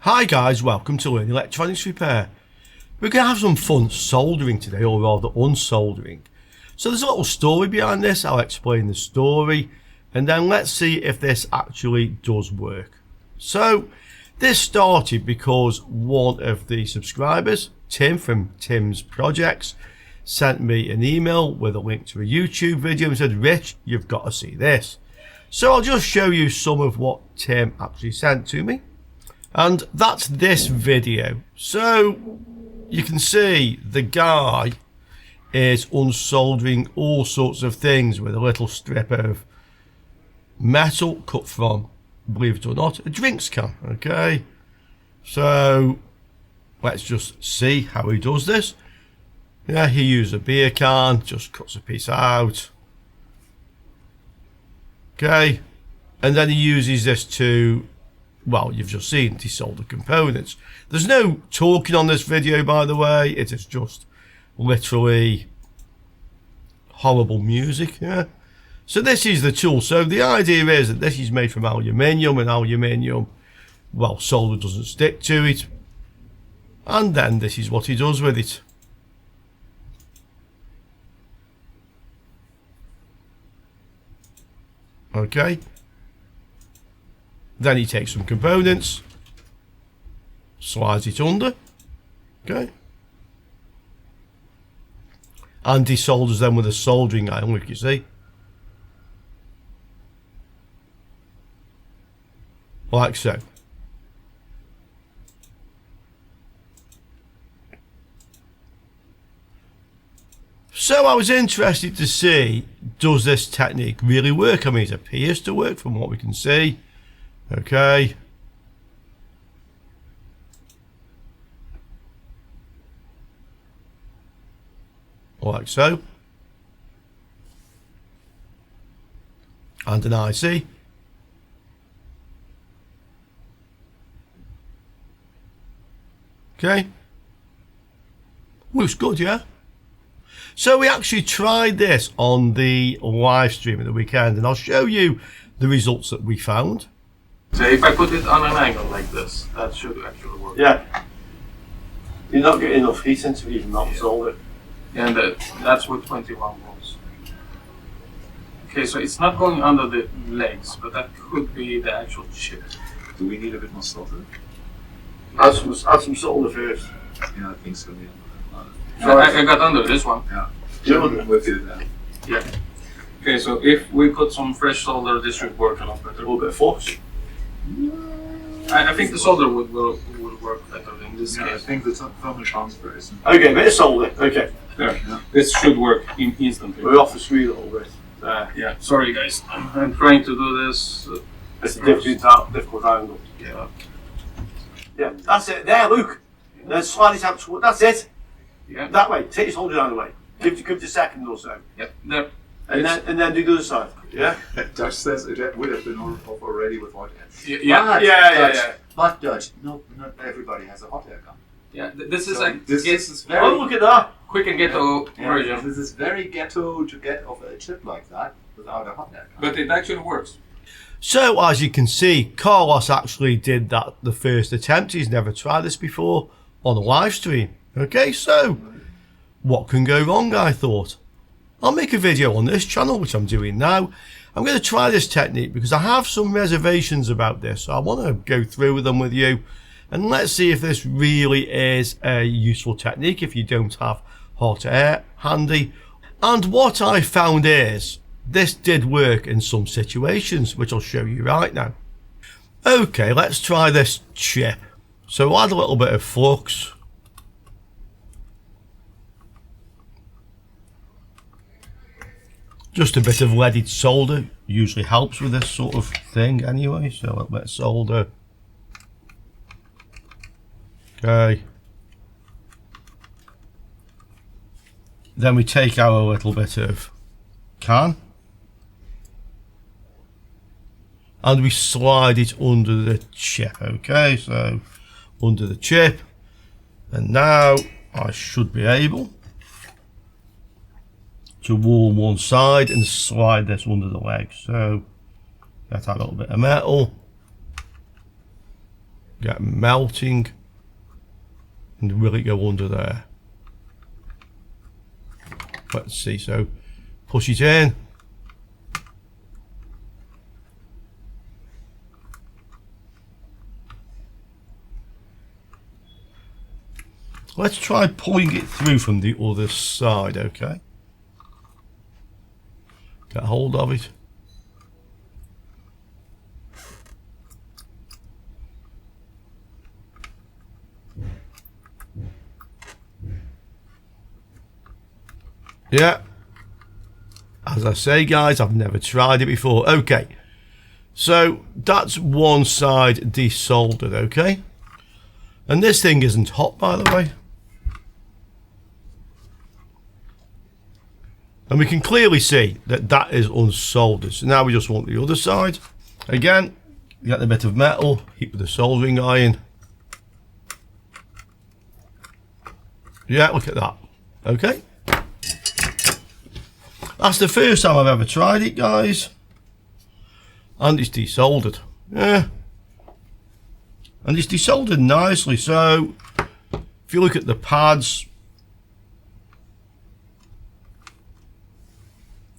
Hi guys, welcome to Learn Electronics Repair. We're going to have some fun soldering today, or rather unsoldering. So there's a little story behind this. I'll explain the story and then let's see if this actually does work. So this started because one of the subscribers, Tim from Tim's Projects, sent me an email with a link to a YouTube video and said, Rich, you've got to see this. So I'll just show you some of what Tim actually sent to me. And that's this video. So you can see the guy is unsoldering all sorts of things with a little strip of metal cut from, believe it or not, a drinks can. Okay, so let's just see how he does this. Yeah, he used a beer can, just cuts a piece out. Okay, and then he uses this to, well, you've just seen desolder components. There's no talking on this video, by the way. It is just literally horrible music. Yeah. So this is the tool. So the idea is that this is made from aluminium, and aluminium, well, solder doesn't stick to it. And then this is what he does with it. Okay. Then he takes some components, slides it under, okay, and desolders them with a soldering iron, like you see, like so. So I was interested to see, does this technique really work? I mean, it appears to work from what we can see. Okay. Like so. And an IC. Okay. Looks good, yeah? So we actually tried this on the live stream at the weekend, and I'll show you the results that we found. So if I put it on an angle like this, that should actually work. Yeah. You're not getting enough heat into even not solder it. Yeah, and that's with 21 volts. Okay, so it's not going under the legs, but that could be the actual chip. Do we need a bit more solder? Add some solder first. Yeah, I think so, yeah. I got under this one. Yeah. Yeah. With it, Yeah. Okay, so if we put some fresh solder, this should work a lot better. A little bit of flux. I think the solder would work better in this yeah, I case. think the thermal transfer is. Okay, a bit of solder. Okay. There. Yeah. This should work instantly. We're off the screen a little bit. Yeah, sorry guys. I'm trying to do this. It's a difficult angle. Yeah. Yeah, that's it. There, look. Then slide it out toward. That's it. Yeah. That way. Take your solder down the way. Give it a second or so. Yeah. There. And then do the other side. Yeah. Dutch says it would have been off already with hot air. Yeah. But Dutch, not everybody has a hot air gun. Yeah. This is So like this it's is very. Oh, look at that. quick and ghetto version, This is very ghetto to get off a chip like that without a hot air gun. but it actually works. So as you can see, Carlos actually did that the first attempt. He's never tried this before on a live stream. Okay, so what can go wrong, I thought. I'll make a video on this channel, which I'm doing now. I'm going to try this technique because I have some reservations about this. So I want to go through with them with you. And let's see if this really is a useful technique if you don't have hot air handy. And what I found is, this did work in some situations, which I'll show you right now. Okay, let's try this chip. So I'll add a little bit of flux. Just a bit of leaded solder usually helps with this sort of thing anyway. So a little bit of solder. Okay. Then we take our little bit of can. And we slide it under the chip. Okay, so under the chip. And now I should be able to warm one side and slide this under the leg. So get a little bit of metal. get melting, and will it go under there? Let's see. So push it in. Let's try pulling it through from the other side, okay? Get hold of it. Yeah. As I say, guys, I've never tried it before. Okay. So that's one side desoldered, okay? And this thing isn't hot, by the way. And we can clearly see that that is unsoldered. So now we just want the other side. Again, you get the bit of metal, heat with the soldering iron. Yeah, look at that. Okay. That's the first time I've ever tried it, guys. And it's desoldered. Yeah. And it's desoldered nicely. So if you look at the pads.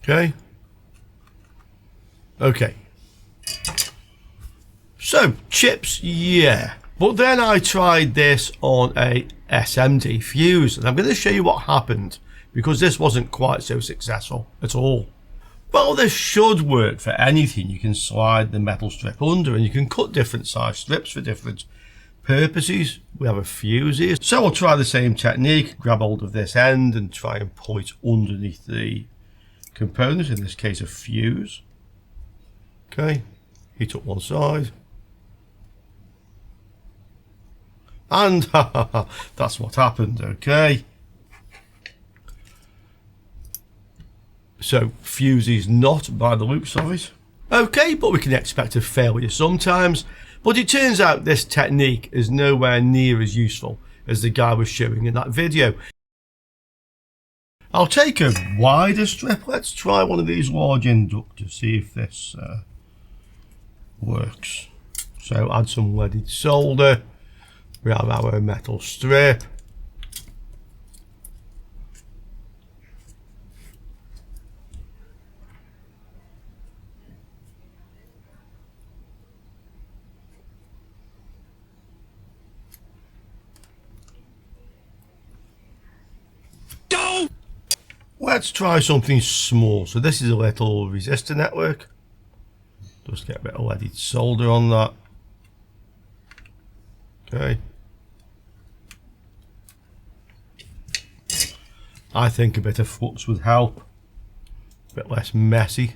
Okay. Okay. So chips, yeah. But then I tried this on a SMD fuse, and I'm going to show you what happened, because this wasn't quite so successful at all. Well, this should work for anything. You can slide the metal strip under, and you can cut different size strips for different purposes. We have a fuse here, so I'll try the same technique. Grab hold of this end and try and pull it underneath the component, in this case a fuse. Okay, heat up one side, and that's what happened. Okay, so fuse is not, by the looks of it. Okay, but we can expect a failure sometimes. But it turns out this technique is nowhere near as useful as the guy was showing in that video. I'll take a wider strip. Let's try one of these large inductors, see if this works. So add some leaded solder. We have our metal strip. Let's try something small. So this is a little resistor network. Just get a bit of leaded solder on that. Okay. I think a bit of flux would help. A bit less messy.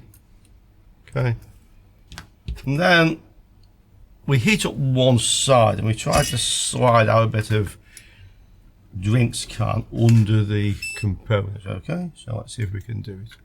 Okay. And then we heat up one side and we try to slide our bit of drinks can under the component. Okay, so let's see if we can do it.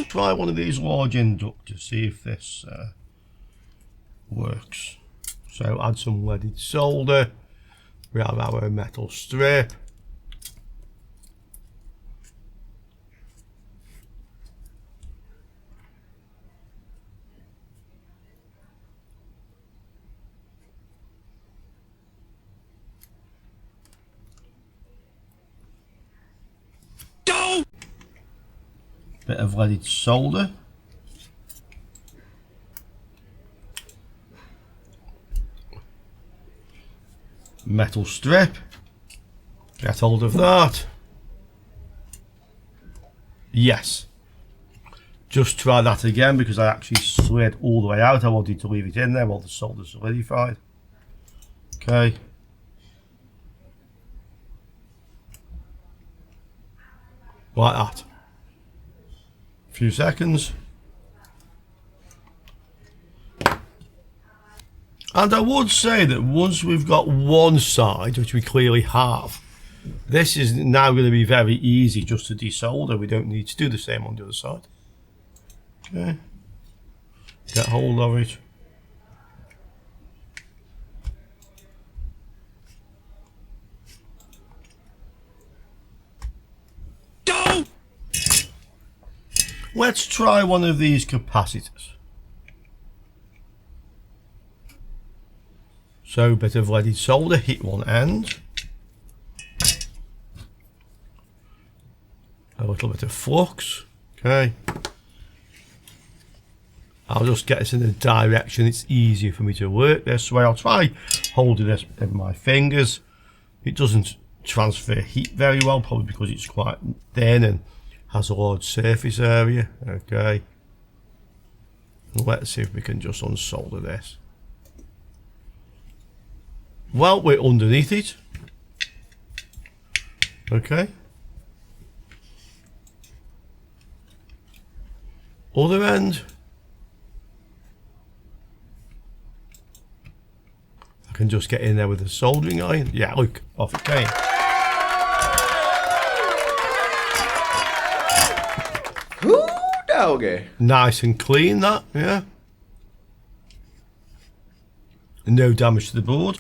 Try one of these large inductors, see if this works. So add some leaded solder. We have our metal strip. Bit of leaded solder. Metal strip. Get hold of that. Yes. Just try that again because I actually slid all the way out. I wanted to leave it in there while the solder's solidified. Okay. Like that. A few seconds. And I would say that once we've got one side, which we clearly have, this is now going to be very easy just to desolder. We don't need to do the same on the other side. Okay. Get hold of it. Let's try one of these capacitors. So, bit of leaded solder, hit one end. A little bit of flux. Okay. I'll just get this in a direction it's easier for me to work this way. I'll try holding this with my fingers. It doesn't transfer heat very well, probably because it's quite thin and has a large surface area. Okay. Let's see if we can just unsolder this. Well, we're underneath it. Okay. Other end. I can just get in there with a soldering iron. Yeah, look, off it came. Ooh, doggy. Nice and clean that, yeah. No damage to the board.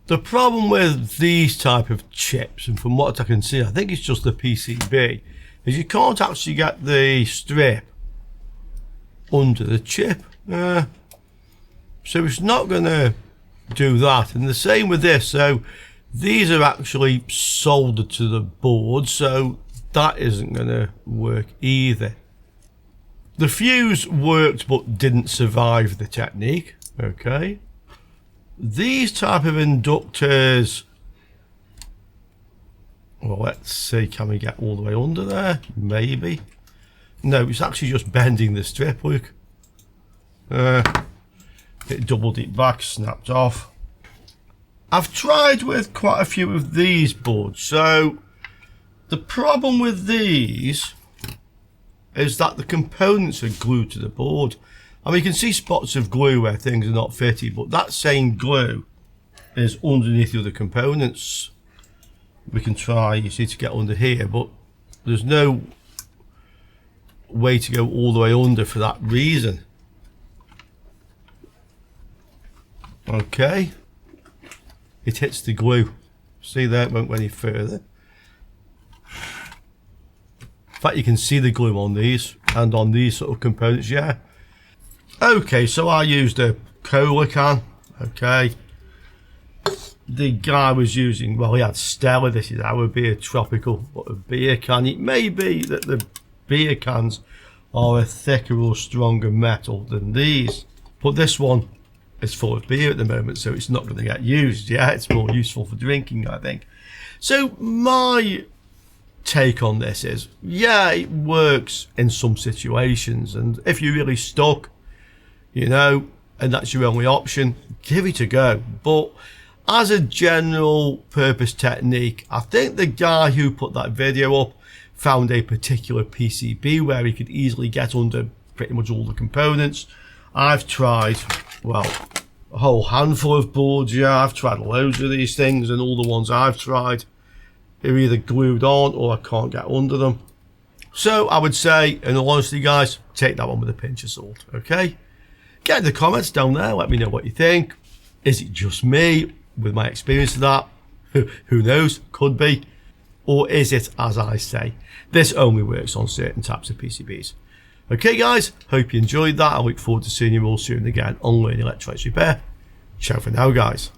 The problem with these type of chips, and from what I can see, I think it's just the PCB, is you can't actually get the strip under the chip. So it's not going to do that. And the same with this. So these are actually soldered to the board, so that isn't going to work either. The fuse worked but didn't survive the technique. Okay. These type of inductors, well, let's see, can we get all the way under there? Maybe. No, it's actually just bending the strip, look. It doubled it back, snapped off. I've tried with quite a few of these boards. So the problem with these is that the components are glued to the board. I mean, you can see spots of glue where things are not fitted, but that same glue is underneath the other components. We can try, you see, to get under here, but there's no way to go all the way under for that reason. Okay. it hits the glue. See there, it won't go any further. In fact, you can see the glue on these and on these sort of components, yeah. Okay, so I used a cola can, okay. The guy was using, well, he had Stella, this is our beer, tropical, but a beer can. It may be that the beer cans are a thicker or stronger metal than these, but this one is full of beer at the moment, so it's not going to get used. Yeah, it's more useful for drinking, I think. So my take on this is, yeah, it works in some situations, and if you're really stuck, you know, and that's your only option, give it a go. But as a general purpose technique, I think the guy who put that video up found a particular PCB where he could easily get under pretty much all the components. I've tried, well, a whole handful of boards, yeah, I've tried loads of these things, and all the ones I've tried are either glued on or I can't get under them. So I would say, in all honesty guys, take that one with a pinch of salt, okay? Get in the comments down there, let me know what you think. Is it just me with my experience of that? Who knows, could be. Or is it, as I say, this only works on certain types of PCBs. Okay guys, hope you enjoyed that. I look forward to seeing you all soon again on Learning Electronics Repair. Ciao for now guys.